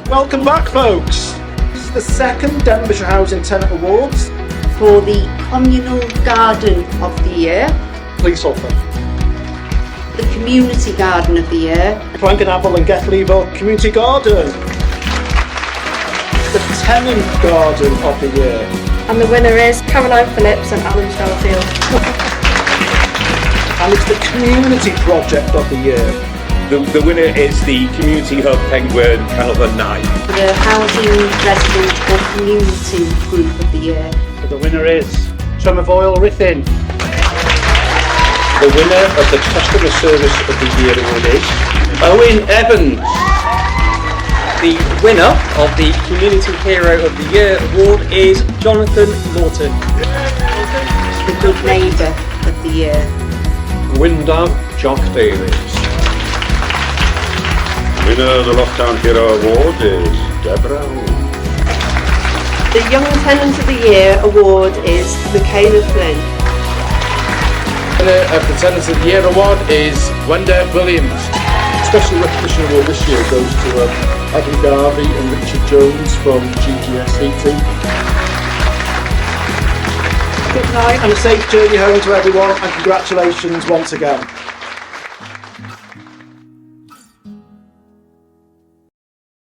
Welcome back, folks. This is the second Ddinbych Housing Tenant Awards for the Communal Garden of the Year, Police Offer, the Community Garden of the Year, Llanganabal and Getlevo Community Garden, the Tenant Garden of the Year, and the winner is Caroline Phillips and Alan Shelfield. and it's the Community Project of the Year. The winner is the Community Hub Penguin Canolfan Night. For the Housing Resident or Community Group of the Year. The winner is Tremofoil Rithin. The winner of the Customer Service of the Year award is Owen Evans. The winner of the Community Hero of the Year award is Jonathan Lawton. The Good Neighbour of the Year. Winner Jock Davies. Winner of the Lockdown Hero Award is Deborah. The Young Tenant of the Year award is Michaela Flynn. Winner of the Tenant of the Year award is Wenda Williams. Special recognition award this year goes to Adam Garvey and Richard Jones from GGS Heating. Good night and a safe journey home to everyone, and congratulations once again.